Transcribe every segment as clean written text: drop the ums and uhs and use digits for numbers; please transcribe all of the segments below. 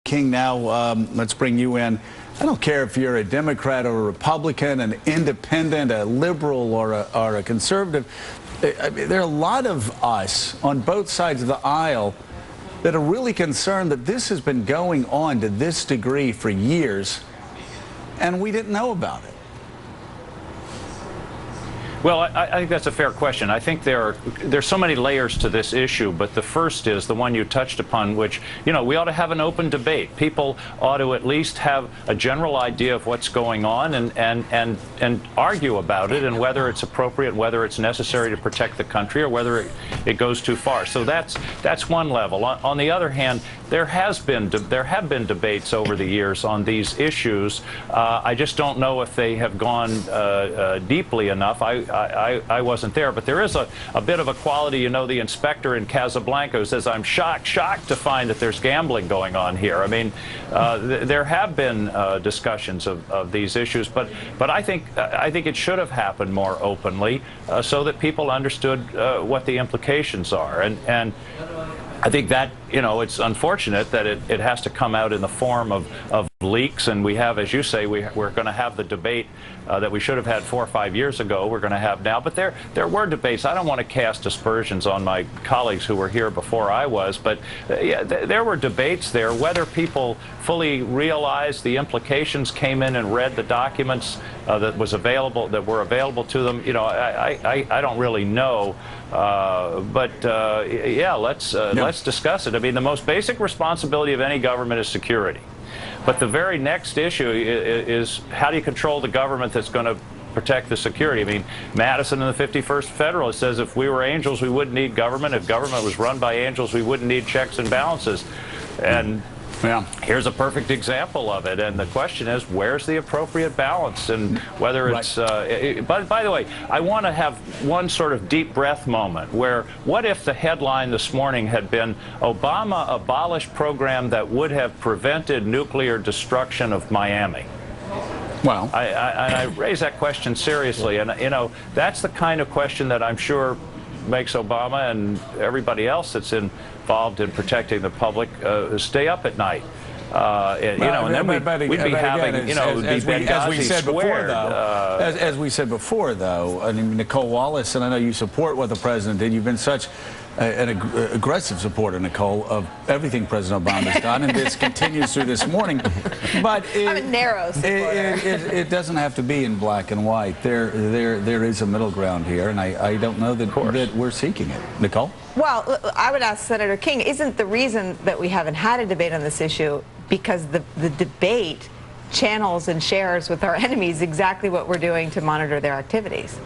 King, now let's bring you in. I don't care if you're a Democrat or a Republican, an independent, a liberal, or a conservative. I mean, there are a lot of us on both sides of the aisle that are really concerned that this has been going on to this degree for years, and we didn't know about it. Well, I think that's a fair question. I think there's so many layers to this issue, but the first is the one you touched upon, which, you know, we ought to have an open debate. People ought to at least have a general idea of what's going on and argue about it, and whether it's appropriate, whether it's necessary to protect the country, or whether it goes too far. So that's one level. On the other hand, there have been debates over the years on these issues. I just don't know if they have gone deeply enough. I wasn't there, but there is a bit of a quality. You know, the inspector in Casablanca who says, "I'm shocked to find that there's gambling going on here." I mean, there have been discussions of these issues, but I think it should have happened more openly, so that people understood what the implications are. And I think that, you know, it's unfortunate that it has to come out in the form of leaks, and we have, as you say, we're going to have the debate that we should have had 4 or 5 years ago. We're going to have now, but there were debates. I don't want to cast aspersions on my colleagues who were here before I was, but yeah, there were debates there. Whether people fully realized the implications, came in and read the documents that were available to them, you know, I don't really know. Yeah, let's discuss it. I mean, the most basic responsibility of any government is security. But the very next issue is how do you control the government that's going to protect the security? I mean, Madison in the 51st Federalist says if we were angels, we wouldn't need government. If government was run by angels, we wouldn't need checks and balances. And yeah, here's a perfect example of it. And the question is, where's the appropriate balance? And whether it's but by the way, I want to have one sort of deep breath moment where, what if the headline this morning had been, "Obama abolished program that would have prevented nuclear destruction of Miami"? Well, I raise that question seriously, and you know, that's the kind of question that I'm sure makes Obama and everybody else that's involved in protecting the public stay up at night. You know, and then we'd be having, you know, as we said before, though, I mean, Nicole Wallace, and I know you support what the president did. You've been such an aggressive supporter, Nicole, of everything President Obama's done, and this continues through this morning. But I'm a narrow supporter. It doesn't have to be in black and white. There is a middle ground here, and I don't know that we're seeking it. Nicole? Well, I would ask Senator King, isn't the reason that we haven't had a debate on this issue because the debate channels and shares with our enemies exactly what we're doing to monitor their activities?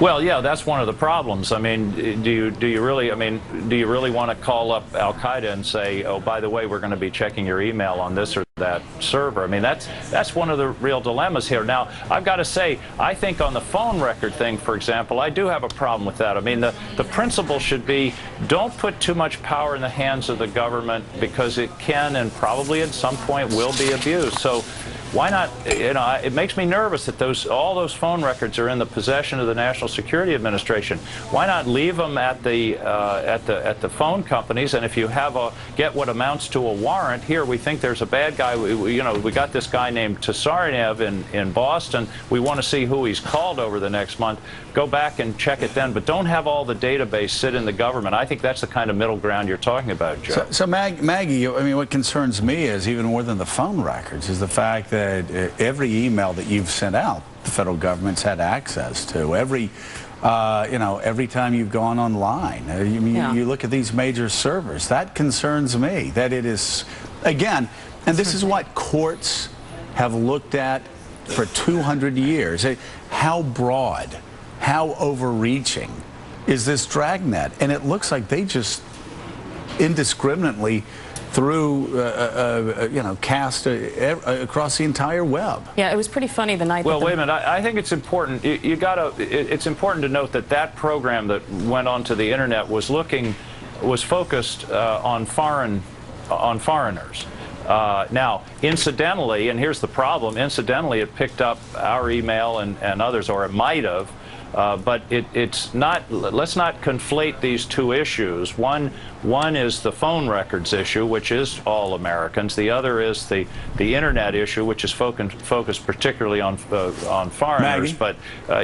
Well, yeah, that's one of the problems. I mean, do you really want to call up Al Qaeda and say, "Oh, by the way, we're going to be checking your email on this or that server"? I mean, that's one of the real dilemmas here. Now, I've got to say, I think on the phone record thing, for example, I do have a problem with that. I mean, the principle should be, don't put too much power in the hands of the government, because it can and probably at some point will be abused. So why not, you know, it makes me nervous that all those phone records are in the possession of the National Security Administration. Why not leave them at the phone companies? And if you get what amounts to a warrant, here we think there's a bad guy. You know, we got this guy named Tsarnaev in Boston. We want to see who he's called over the next month. Go back and check it then, but don't have all the database sit in the government. I think that's the kind of middle ground you're talking about, Joe. So Maggie, I mean, what concerns me is, even more than the phone records, is the fact that every email that you've sent out, the federal government's had access to. Every time you've gone online, you look at these major servers. That concerns me. That it is, again, and this is what courts have looked at for 200 years. How broad, how overreaching is this dragnet? And it looks like they just indiscriminately cast across the entire web. Yeah, it was pretty funny the night. Well, wait a minute. I think it's important. It's important to note that program that went onto the internet was focused on foreigners. Now, incidentally, and here's the problem. Incidentally, it picked up our email and others, or it might have. But it's not. Let's not conflate these two issues. One One is the phone records issue, which is all Americans. The other is the internet issue, which is focused particularly on foreigners. Maggie? But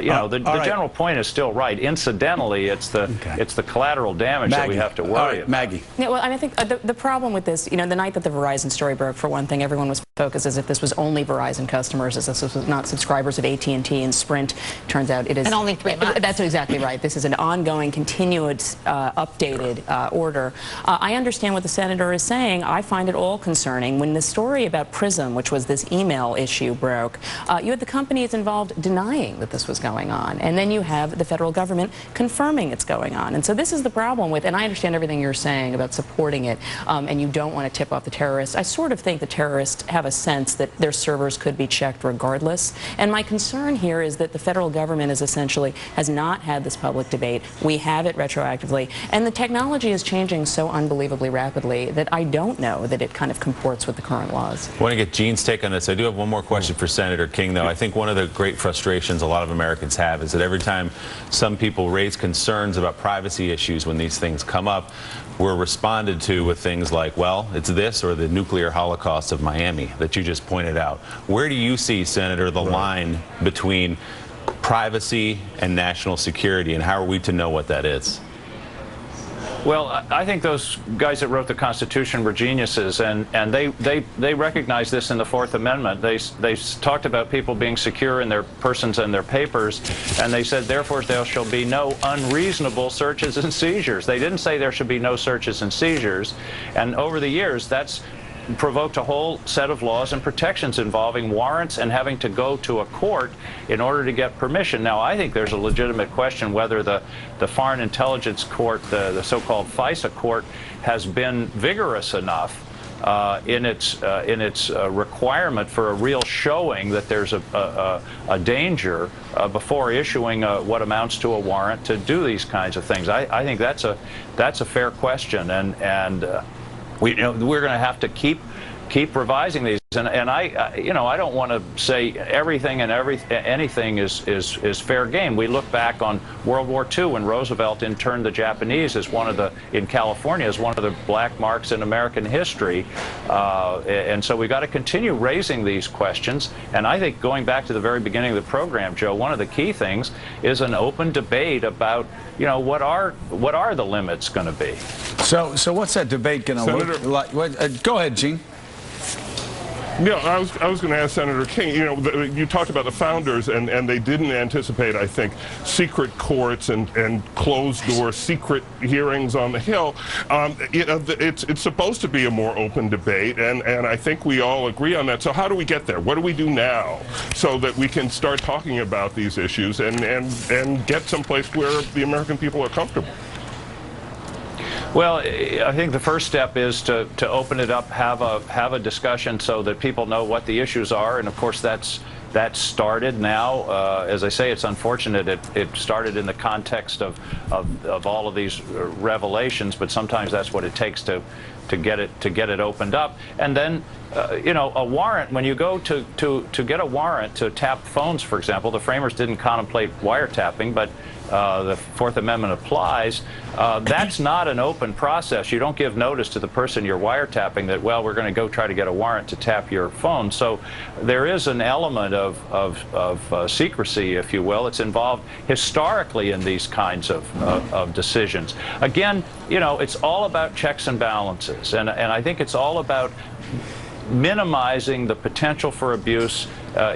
you know, the right. general point is still right. Incidentally, it's the collateral damage that we have to worry about. Maggie. Yeah, well, I mean, I think the problem with this, you know, the night that the Verizon story broke, for one thing, everyone was focused as if this was only Verizon customers, as this was not subscribers of AT&T and Sprint. Turns out it is. And only 3 months. That's exactly right. This is an ongoing, continuous, updated order. I understand what the senator is saying. I find it all concerning. When the story about PRISM, which was this email issue, broke, you had the companies involved denying that this was going on, and then you have the federal government confirming it's going on. And so this is the problem with, and I understand everything you're saying about supporting it, and you don't want to tip off the terrorists. I sort of think the terrorists have a sense that their servers could be checked regardless. And my concern here is that the federal government has not had this public debate. We have it retroactively, and the technology is changing so unbelievably rapidly that I don't know that it kind of comports with the current laws. I want to get Gene's take on this. I do have one more question for Senator King, though. I think one of the great frustrations a lot of Americans have is that every time some people raise concerns about privacy issues when these things come up, we're responded to with things like, well, it's this or the nuclear holocaust of Miami that you just pointed out. Where do you see, Senator, the line between privacy and national security, and how are we to know what that is? Well, I think those guys that wrote the Constitution were geniuses, and they recognized this in the Fourth Amendment. They talked about people being secure in their persons and their papers, and they said, therefore, there shall be no unreasonable searches and seizures. They didn't say there should be no searches and seizures, and over the years, that's provoked a whole set of laws and protections involving warrants and having to go to a court in order to get permission. Now, I think there's a legitimate question whether the Foreign Intelligence Court, the so-called FISA court, has been vigorous enough in its requirement for a real showing that there's a danger before issuing what amounts to a warrant to do these kinds of things. I think that's a fair question, and we're going to have to keep revising these, and I don't want to say everything and anything is fair game. We look back on World War II when Roosevelt interned the Japanese as in California as one of the black marks in American history, and so we got to continue raising these questions. And I think going back to the very beginning of the program, Joe, one of the key things is an open debate about what are the limits going to be. So what's that debate going to look like? Go ahead, Gene. Yeah, I was going to ask Senator King, you talked about the founders, and they didn't anticipate, I think, secret courts and closed-door secret hearings on the Hill. It's supposed to be a more open debate, and I think we all agree on that. So how do we get there? What do we do now so that we can start talking about these issues and get someplace where the American people are comfortable? Well, I think the first step is to open it up, have a discussion so that people know what the issues are, and of course that's started now. As I say, it's unfortunate it started in the context of all of these revelations, but sometimes that's what it takes to get it opened up. And then a warrant, when you go to get a warrant to tap phones, for example, the framers didn't contemplate wiretapping, but the Fourth Amendment applies. That's not an open process. You don't give notice to the person you're wiretapping that, well, we're going to go try to get a warrant to tap your phone. So there is an element of secrecy, if you will. It's involved historically in these kinds of decisions. Again, it's all about checks and balances, and I think it's all about minimizing the potential for abuse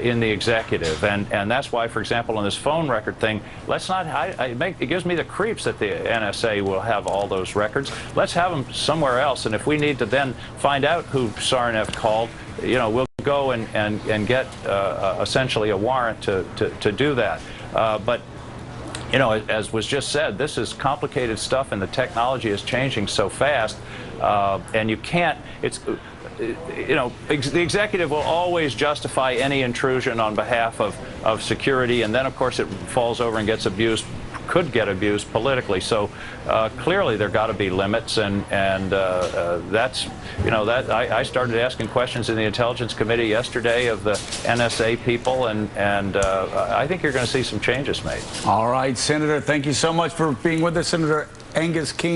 in the executive, and that's why, for example, on this phone record thing, let's not it gives me the creeps that the NSA will have all those records. Let's have them somewhere else, and if we need to then find out who Sarnev called, we'll go and get essentially a warrant to do that. But as was just said, this is complicated stuff, and the technology is changing so fast, and you can't. The executive will always justify any intrusion on behalf of security, and then, of course, it falls over and could get abused politically. So clearly there got to be limits, and that's I started asking questions in the Intelligence Committee yesterday of the NSA people, and I think you're going to see some changes made. All right, Senator, thank you so much for being with us, Senator Angus King.